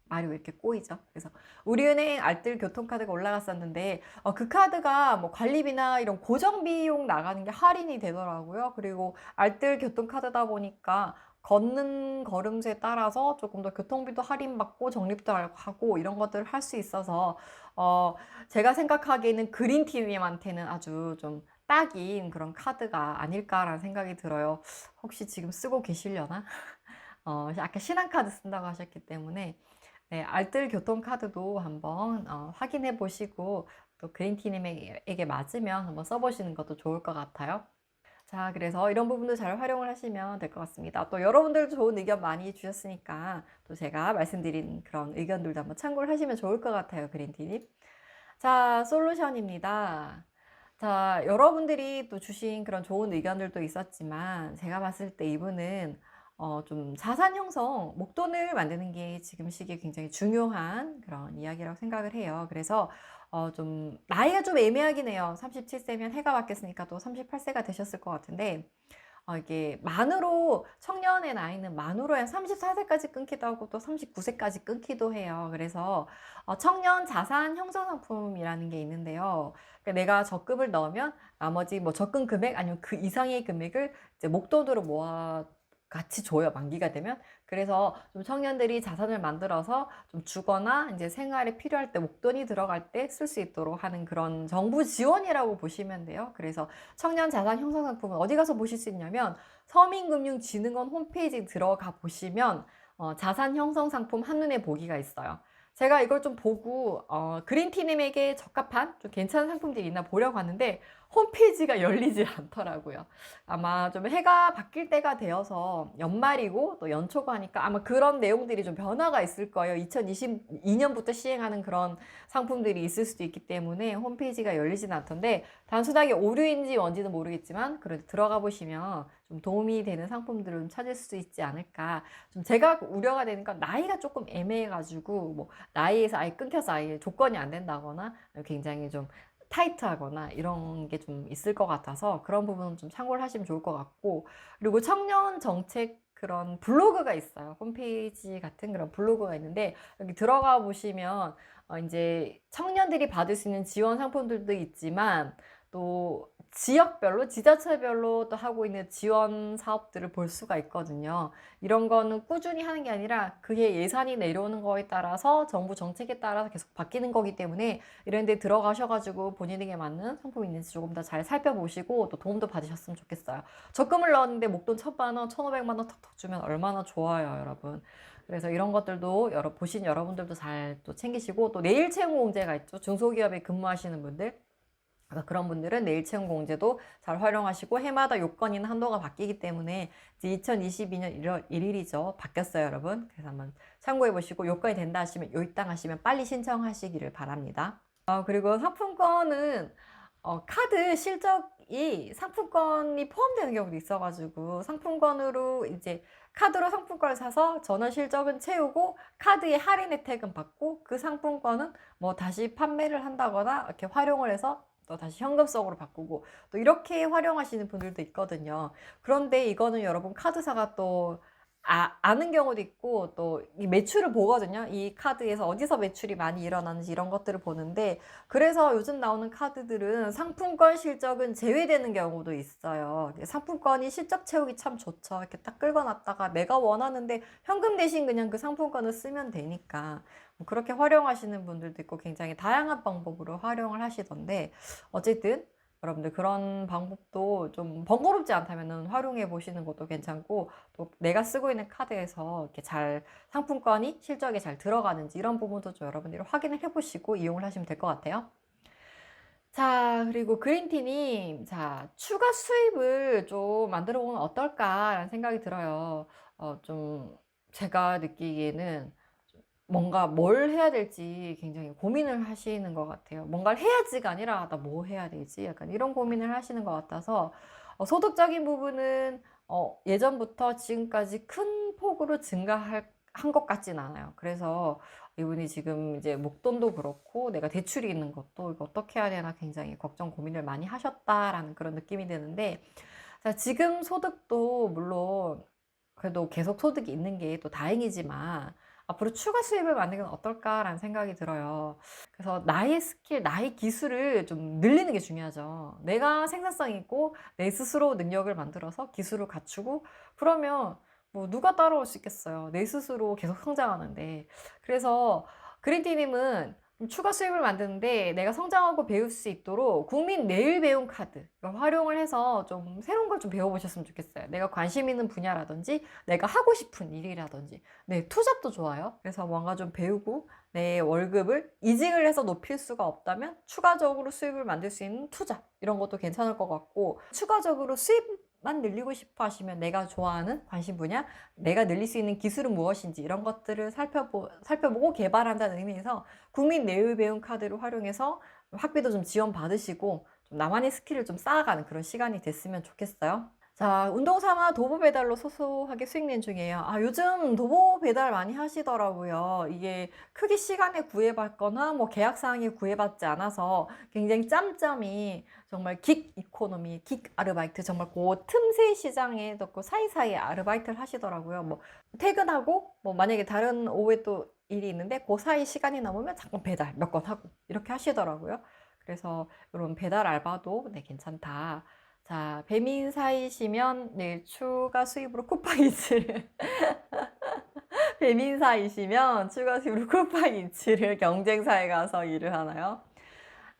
말이 왜 이렇게 꼬이죠? 그래서 우리은행 알뜰교통카드가 올라갔었는데 그 카드가 뭐 관리비나 이런 고정비용 나가는 게 할인이 되더라고요. 그리고 알뜰교통카드다 보니까 걷는 걸음수에 따라서 조금 더 교통비도 할인받고 적립도 하고 이런 것들을 할 수 있어서 제가 생각하기에는 그린티님한테는 아주 좀 딱인 그런 카드가 아닐까라는 생각이 들어요. 혹시 지금 쓰고 계시려나? 아까 신한카드 쓴다고 하셨기 때문에 네, 알뜰 교통카드도 한번 확인해 보시고 또 그린티님에게 맞으면 한번 써보시는 것도 좋을 것 같아요. 자, 그래서 이런 부분도 잘 활용을 하시면 될 것 같습니다. 또 여러분들도 좋은 의견 많이 주셨으니까 또 제가 말씀드린 그런 의견들도 한번 참고를 하시면 좋을 것 같아요, 그린티님. 자, 솔루션입니다. 자, 여러분들이 또 주신 그런 좋은 의견들도 있었지만 제가 봤을 때 이분은 좀 자산 형성, 목돈을 만드는 게 지금 시기에 굉장히 중요한 그런 이야기라고 생각을 해요. 그래서 좀 나이가 좀 애매하긴 해요. 37세면 해가 바뀌었으니까 또 38세가 되셨을 것 같은데 이게 만으로 청년의 나이는 만으로 한 34세까지 끊기도 하고 또 39세까지 끊기도 해요. 그래서 청년 자산 형성 상품이라는 게 있는데요. 그러니까 내가 적금을 넣으면 나머지 뭐 적금 금액 아니면 그 이상의 금액을 이제 목돈으로 모아 같이 줘요. 만기가 되면. 그래서 좀 청년들이 자산을 만들어서 좀 주거나 이제 생활에 필요할 때 목돈이 들어갈 때 쓸 수 있도록 하는 그런 정부 지원이라고 보시면 돼요. 그래서 청년 자산 형성 상품은 어디 가서 보실 수 있냐면 서민금융진흥원 홈페이지 들어가 보시면 자산 형성 상품 한눈에 보기가 있어요. 제가 이걸 좀 보고 그린티님에게 적합한 좀 괜찮은 상품들이 있나 보려고 하는데 홈페이지가 열리지 않더라고요. 아마 좀 해가 바뀔 때가 되어서 연말이고 또 연초고 하니까 아마 그런 내용들이 좀 변화가 있을 거예요. 2022년부터 시행하는 그런 상품들이 있을 수도 있기 때문에 홈페이지가 열리진 않던데 단순하게 오류인지 뭔지는 모르겠지만 그래도 들어가 보시면 좀 도움이 되는 상품들을 좀 찾을 수 있지 않을까. 좀 제가 우려가 되는 건 나이가 조금 애매해가지고 뭐 나이에서 아예 끊겨서 아예 조건이 안 된다거나 굉장히 좀 타이트하거나 이런 게 좀 있을 것 같아서 그런 부분은 좀 참고를 하시면 좋을 것 같고 그리고 청년 정책 그런 블로그가 있어요. 홈페이지 같은 그런 블로그가 있는데 여기 들어가 보시면 이제 청년들이 받을 수 있는 지원 상품들도 있지만 또 지역별로, 지자체별로 또 하고 있는 지원 사업들을 볼 수가 있거든요. 이런 거는 꾸준히 하는 게 아니라 그게 예산이 내려오는 거에 따라서 정부 정책에 따라서 계속 바뀌는 거기 때문에 이런 데 들어가셔가지고 본인에게 맞는 상품이 있는지 조금 더 잘 살펴보시고 또 도움도 받으셨으면 좋겠어요. 적금을 넣었는데 목돈 1,000만 원, 1,500만 원 턱턱 주면 얼마나 좋아요, 여러분. 그래서 이런 것들도 보신 여러분들도 잘 또 챙기시고 또 내일 채용 공제가 있죠. 중소기업에 근무하시는 분들. 그런 분들은 내일 채용 공제도 잘 활용하시고 해마다 요건이나 한도가 바뀌기 때문에 이제 2022년 1월 1일이죠. 바뀌었어요, 여러분. 그래서 한번 참고해 보시고 요건이 된다 하시면 요입당 하시면 빨리 신청하시기를 바랍니다. 그리고 상품권은 카드 실적이 상품권이 포함되는 경우도 있어가지고 상품권으로 이제 카드로 상품권을 사서 전원 실적은 채우고 카드에 할인 혜택은 받고 그 상품권은 뭐 다시 판매를 한다거나 이렇게 활용을 해서 또 다시 현금성으로 바꾸고 또 이렇게 활용하시는 분들도 있거든요. 그런데 이거는 여러분 카드사가 또 아는 경우도 있고 또 이 매출을 보거든요. 이 카드에서 어디서 매출이 많이 일어나는지 이런 것들을 보는데 그래서 요즘 나오는 카드들은 상품권 실적은 제외되는 경우도 있어요. 상품권이 실적 채우기 참 좋죠. 이렇게 딱 긁어놨다가 내가 원하는데 현금 대신 그냥 그 상품권을 쓰면 되니까 뭐 그렇게 활용하시는 분들도 있고 굉장히 다양한 방법으로 활용을 하시던데 어쨌든 여러분들 그런 방법도 좀 번거롭지 않다면 활용해 보시는 것도 괜찮고 또 내가 쓰고 있는 카드에서 이렇게 잘 상품권이 실적에 잘 들어가는지 이런 부분도 좀 여러분들이 확인을 해 보시고 이용을 하시면 될 것 같아요. 자, 그리고 그린티님, 자, 추가 수입을 좀 만들어 보면 어떨까라는 생각이 들어요. 좀 제가 느끼기에는 뭔가 뭘 해야 될지 굉장히 고민을 하시는 것 같아요. 뭔가를 해야지가 아니라 나 뭐 해야 되지? 약간 이런 고민을 하시는 것 같아서 소득적인 부분은 예전부터 지금까지 큰 폭으로 증가할 한 것 같진 않아요. 그래서 이분이 지금 이제 목돈도 그렇고 내가 대출이 있는 것도 이거 어떻게 해야 되나 굉장히 걱정 고민을 많이 하셨다라는 그런 느낌이 드는데 자, 지금 소득도 물론 그래도 계속 소득이 있는 게 또 다행이지만 앞으로 추가 수입을 만드는 건 어떨까라는 생각이 들어요. 그래서 나의 스킬, 나의 기술을 좀 늘리는 게 중요하죠. 내가 생산성 있고 내 스스로 능력을 만들어서 기술을 갖추고 그러면 뭐 누가 따라올 수 있겠어요. 내 스스로 계속 성장하는데. 그래서 그린티님은 추가 수입을 만드는데 내가 성장하고 배울 수 있도록 국민 내일 배움 카드 이걸 활용을 해서 좀 새로운 걸 좀 배워보셨으면 좋겠어요. 내가 관심 있는 분야라든지 내가 하고 싶은 일이라든지 네, 투잡도 좋아요. 그래서 뭔가 좀 배우고 내 월급을 이직을 해서 높일 수가 없다면 추가적으로 수입을 만들 수 있는 투잡 이런 것도 괜찮을 것 같고, 추가적으로 수입만 늘리고 싶어 하시면 내가 좋아하는 관심 분야, 내가 늘릴 수 있는 기술은 무엇인지 이런 것들을 살펴보고 개발한다는 의미에서 국민 내일 배움 카드를 활용해서 학비도 좀 지원 받으시고 좀 나만의 스킬을 좀 쌓아가는 그런 시간이 됐으면 좋겠어요. 자, 운동 삼아 도보 배달로 소소하게 수익 낸 중이에요. 아, 요즘 도보 배달 많이 하시더라고요. 이게 크게 시간에 구애받거나 뭐 계약사항에 구애받지 않아서 굉장히 짬짬이 정말 긱 이코노미, 긱 아르바이트, 정말 그 틈새 시장에 그 사이사이에 아르바이트를 하시더라고요. 뭐 퇴근하고 뭐 만약에 다른 오후에 또 일이 있는데 그 사이 시간이 남으면 잠깐 배달 몇 건 하고 이렇게 하시더라고요. 그래서 이런 배달 알바도 네, 괜찮다. 자, 배민사이시면 네, 추가 수입으로 쿠팡이츠를 배민사이시면 추가 수입으로 쿠팡이츠를 경쟁사에 가서 일을 하나요?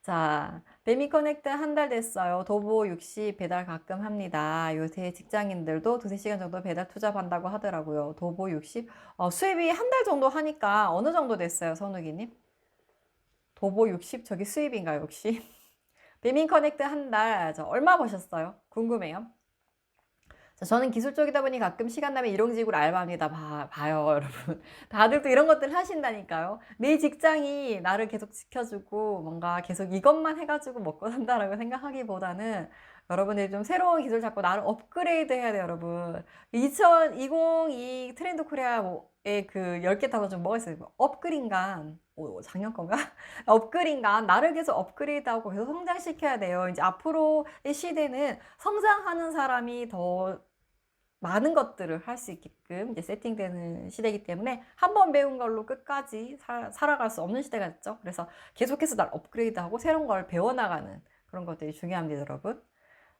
자, 배민커넥트 한 달 됐어요. 도보 60 배달 가끔 합니다. 요새 직장인들도 두세 시간 정도 배달 투잡한다고 하더라고요. 도보 60 수입이 한 달 정도 하니까 어느 정도 됐어요, 선욱이님? 도보 60 저기 수입인가요, 혹시? 배민 커넥트 한 달 얼마 버셨어요? 궁금해요. 자, 저는 기술 쪽이다 보니 가끔 시간 나면 일용직으로 알바합니다. 봐요, 여러분. 다들 또 이런 것들 하신다니까요. 내 직장이 나를 계속 지켜주고 뭔가 계속 이것만 해가지고 먹고 산다라고 생각하기보다는 여러분들이 좀 새로운 기술 잡고 나를 업그레이드 해야 돼요, 여러분. 2022 트렌드 코리아의 그 10개 단어 중 뭐가 있어요? 업그린간. 작년 건가? 업그린간. 나를 계속 업그레이드하고 계속 성장시켜야 돼요. 이제 앞으로의 시대는 성장하는 사람이 더 많은 것들을 할 수 있게끔 이제 세팅되는 시대이기 때문에 한 번 배운 걸로 끝까지 살아갈 수 없는 시대가 됐죠. 그래서 계속해서 날 업그레이드하고 새로운 걸 배워나가는 그런 것들이 중요합니다, 여러분.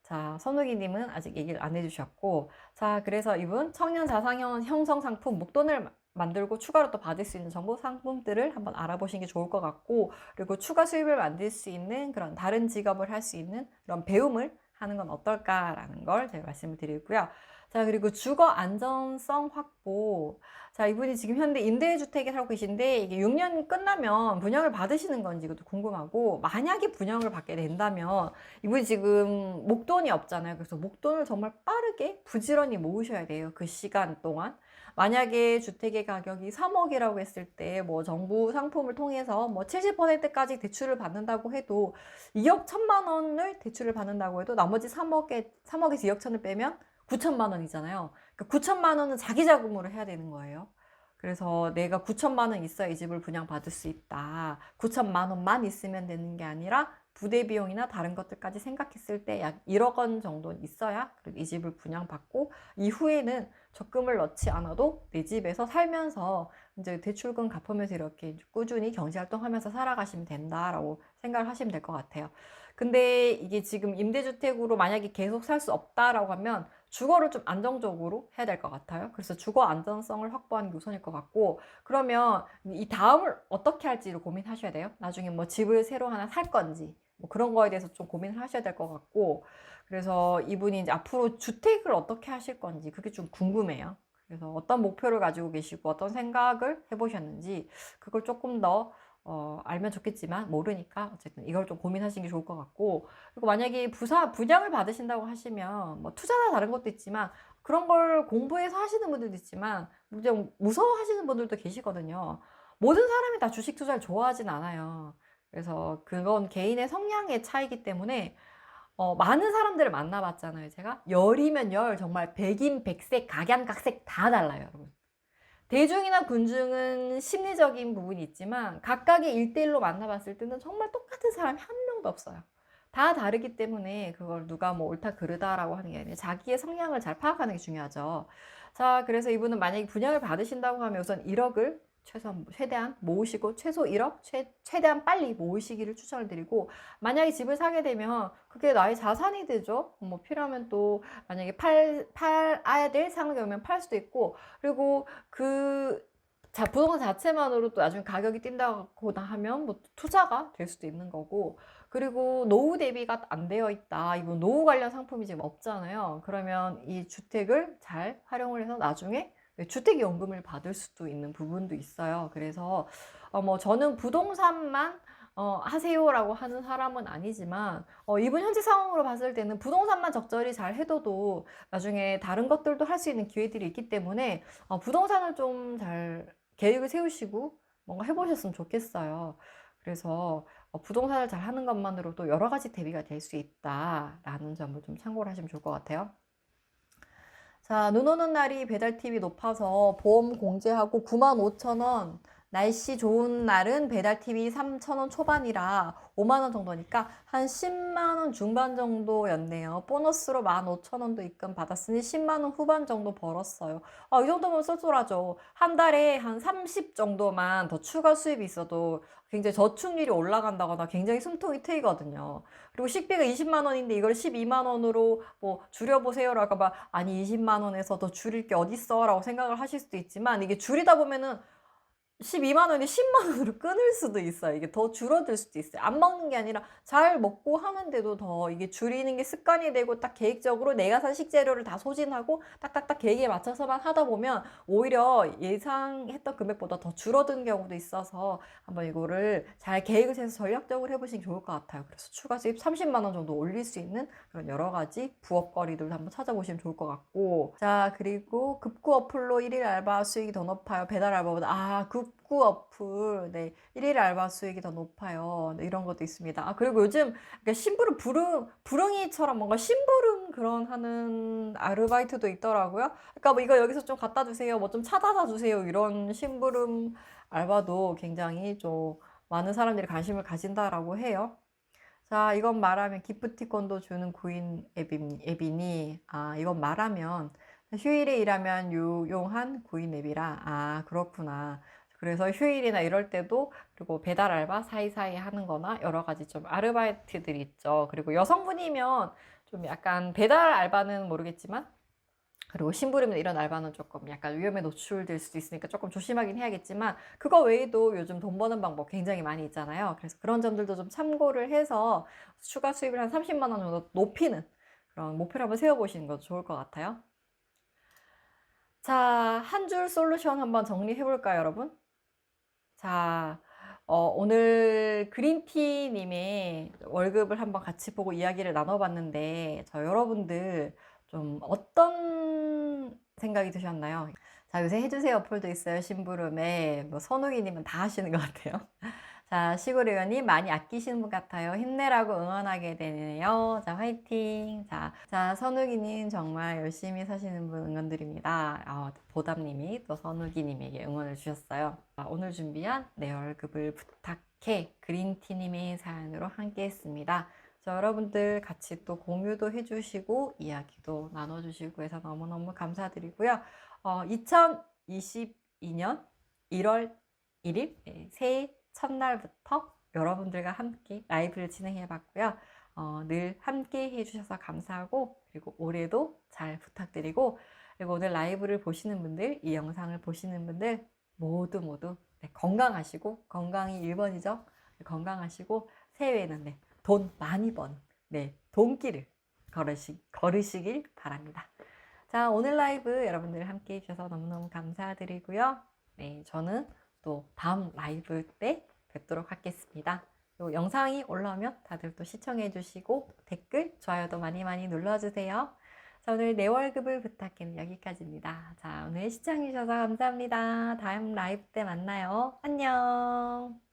자, 선욱이님은 아직 얘기를 안 해주셨고, 자, 그래서 이분 청년 자산형 형성 상품 목돈을 만들고 추가로 또 받을 수 있는 정보 상품들을 한번 알아보시는 게 좋을 것 같고, 그리고 추가 수입을 만들 수 있는 그런 다른 직업을 할 수 있는 그런 배움을 하는 건 어떨까라는 걸 제가 말씀을 드리고요. 자, 그리고 주거 안전성 확보. 자, 이분이 지금 현대 임대주택에 살고 계신데 이게 6년 끝나면 분양을 받으시는 건지 이것도 궁금하고, 만약에 분양을 받게 된다면 이분이 지금 목돈이 없잖아요. 그래서 목돈을 정말 빠르게 부지런히 모으셔야 돼요. 그 시간 동안. 만약에 주택의 가격이 3억이라고 했을 때 뭐 정부 상품을 통해서 뭐 70%까지 대출을 받는다고 해도 2억 1천만 원을 대출을 받는다고 해도 나머지 3억에서 2억 천을 빼면 9천만 원이잖아요. 그러니까 9천만 원은 자기 자금으로 해야 되는 거예요. 그래서 내가 9천만 원 있어야 이 집을 분양받을 수 있다. 9천만 원만 있으면 되는 게 아니라 부대 비용이나 다른 것들까지 생각했을 때 약 1억 원 정도는 있어야 이 집을 분양받고 이후에는 적금을 넣지 않아도 내 집에서 살면서 이제 대출금 갚으면서 이렇게 꾸준히 경제활동하면서 살아가시면 된다라고 생각을 하시면 될 것 같아요. 근데 이게 지금 임대주택으로 만약에 계속 살 수 없다라고 하면 주거를 좀 안정적으로 해야 될 것 같아요. 그래서 주거 안전성을 확보하는 게 우선일 것 같고, 그러면 이 다음을 어떻게 할지를 고민하셔야 돼요. 나중에 뭐 집을 새로 하나 살 건지 뭐 그런 거에 대해서 좀 고민을 하셔야 될 것 같고, 그래서 이분이 이제 앞으로 주택을 어떻게 하실 건지 그게 좀 궁금해요. 그래서 어떤 목표를 가지고 계시고 어떤 생각을 해보셨는지 그걸 조금 더 알면 좋겠지만 모르니까 어쨌든 이걸 좀 고민하시는 게 좋을 것 같고, 그리고 만약에 분양을 받으신다고 하시면 뭐 투자나 다른 것도 있지만 그런 걸 공부해서 하시는 분들도 있지만 좀 무서워하시는 분들도 계시거든요. 모든 사람이 다 주식 투자를 좋아하진 않아요. 그래서 그건 개인의 성향의 차이기 때문에 많은 사람들을 만나봤잖아요. 제가 열이면 열, 정말 백인, 백색, 각양각색 다 달라요, 여러분. 대중이나 군중은 심리적인 부분이 있지만 각각의 일대일로 만나봤을 때는 정말 똑같은 사람이 한 명도 없어요. 다 다르기 때문에 그걸 누가 뭐 옳다 그르다라고 하는 게 아니라 자기의 성향을 잘 파악하는 게 중요하죠. 자, 그래서 이분은 만약에 분양을 받으신다고 하면 우선 1억을 최대한 모으시고 최소 1억 최대한 빨리 모으시기를 추천을 드리고, 만약에 집을 사게 되면 그게 나의 자산이 되죠. 뭐 필요하면 또 만약에 팔아야 될 상황이 오면 팔 수도 있고, 그리고 부동산 자체만으로 또 나중에 가격이 뛴다거나 하면 뭐 투자가 될 수도 있는 거고, 그리고 노후 대비가 안 되어 있다. 이건 노후 관련 상품이 지금 없잖아요. 그러면 이 주택을 잘 활용을 해서 나중에 주택연금을 받을 수도 있는 부분도 있어요. 그래서 뭐 저는 부동산만 하세요라고 하는 사람은 아니지만, 이분 현재 상황으로 봤을 때는 부동산만 적절히 잘 해둬도 나중에 다른 것들도 할 수 있는 기회들이 있기 때문에 부동산을 좀 잘 계획을 세우시고 뭔가 해보셨으면 좋겠어요. 그래서 부동산을 잘 하는 것만으로도 여러 가지 대비가 될 수 있다라는 점을 좀 참고를 하시면 좋을 것 같아요. 자, 눈 오는 날이 배달팁이 높아서 보험 공제하고 95,000원, 날씨 좋은 날은 배달팁이 3,000원 초반이라 5만원 정도니까 한 10만원 중반 정도였네요. 보너스로 15,000원도 입금 받았으니 10만원 후반 정도 벌었어요. 이 정도면 쏠쏠하죠. 한 달에 한 30 정도만 더 추가 수입이 있어도 굉장히 저축률이 올라간다거나 굉장히 숨통이 트이거든요. 그리고 식비가 20만 원인데 이걸 12만 원으로 뭐 줄여보세요라고 막, 아니 20만 원에서 더 줄일 게 어딨어 라고 생각을 하실 수도 있지만, 이게 줄이다 보면은 12만 원이 10만 원으로 끊을 수도 있어요. 이게 더 줄어들 수도 있어요. 안 먹는 게 아니라 잘 먹고 하는데도 더 이게 줄이는 게 습관이 되고, 딱 계획적으로 내가 산 식재료를 다 소진하고 딱딱딱 계획에 맞춰서만 하다 보면 오히려 예상했던 금액보다 더 줄어든 경우도 있어서 한번 이거를 잘 계획을 세서 전략적으로 해보시는 게 좋을 것 같아요. 그래서 추가 수입 30만 원 정도 올릴 수 있는 그런 여러 가지 부업거리들도 한번 찾아보시면 좋을 것 같고, 자, 그리고 급구 어플로 1일 알바 수익이 더 높아요. 배달 알바보다. 급구 어플, 네, 1일 알바 수익이 더 높아요. 네, 이런 것도 있습니다. 그리고 요즘 그러니까 심부름 부릉이처럼 뭔가 심부름 그런 하는 아르바이트도 있더라고요. 그러니까 뭐 이거 여기서 좀 갖다 주세요, 뭐 좀 찾아다 주세요, 이런 심부름 알바도 굉장히 좀 많은 사람들이 관심을 가진다라고 해요. 자, 이건 말하면 기프티콘도 주는 구인 앱이니, 이건 말하면 휴일에 일하면 유용한 구인 앱이라, 그렇구나. 그래서 휴일이나 이럴 때도, 그리고 배달 알바 사이사이 하는 거나 여러 가지 좀 아르바이트들이 있죠. 그리고 여성분이면 좀 약간 배달 알바는 모르겠지만, 그리고 심부름이나 이런 알바는 조금 약간 위험에 노출될 수도 있으니까 조금 조심하긴 해야겠지만, 그거 외에도 요즘 돈 버는 방법 굉장히 많이 있잖아요. 그래서 그런 점들도 좀 참고를 해서 추가 수입을 한 30만 원 정도 높이는 그런 목표를 한번 세워보시는 것도 좋을 것 같아요. 자, 한 줄 솔루션 한번 정리해 볼까요, 여러분? 자, 오늘 그린티님의 월급을 한번 같이 보고 이야기를 나눠봤는데, 여러분들 좀 어떤 생각이 드셨나요? 자, 요새 해주세요 어플도 있어요. 심부름에. 뭐 선우기님은 다 하시는 것 같아요. 자, 시골 의원님 많이 아끼시는 분 같아요. 힘내라고 응원하게 되네요. 자, 화이팅. 자, 선우기님 정말 열심히 사시는 분 응원드립니다. 보담님이 또 선우기님에게 응원을 주셨어요. 오늘 준비한 내 월급을 부탁해 그린티님의 사연으로 함께 했습니다. 자, 여러분들 같이 또 공유도 해주시고 이야기도 나눠주시고 해서 너무너무 감사드리고요. 2022년 1월 1일 새해 첫날부터 여러분들과 함께 라이브를 진행해 봤고요. 늘 함께 해주셔서 감사하고, 그리고 올해도 잘 부탁드리고, 그리고 오늘 라이브를 보시는 분들, 이 영상을 보시는 분들 모두 네, 건강하시고, 건강이 1번이죠. 건강하시고 새해에는 돈 많이 버는 돈길을 걸으시길 바랍니다. 자, 오늘 라이브 여러분들 함께 해주셔서 너무너무 감사드리고요. 네, 저는 또 다음 라이브 때 뵙도록 하겠습니다. 요 영상이 올라오면 다들 또 시청해 주시고 댓글, 좋아요도 많이 눌러주세요. 자, 오늘 내 월급을 부탁해는 여기까지입니다. 자, 오늘 시청해 주셔서 감사합니다. 다음 라이브 때 만나요. 안녕.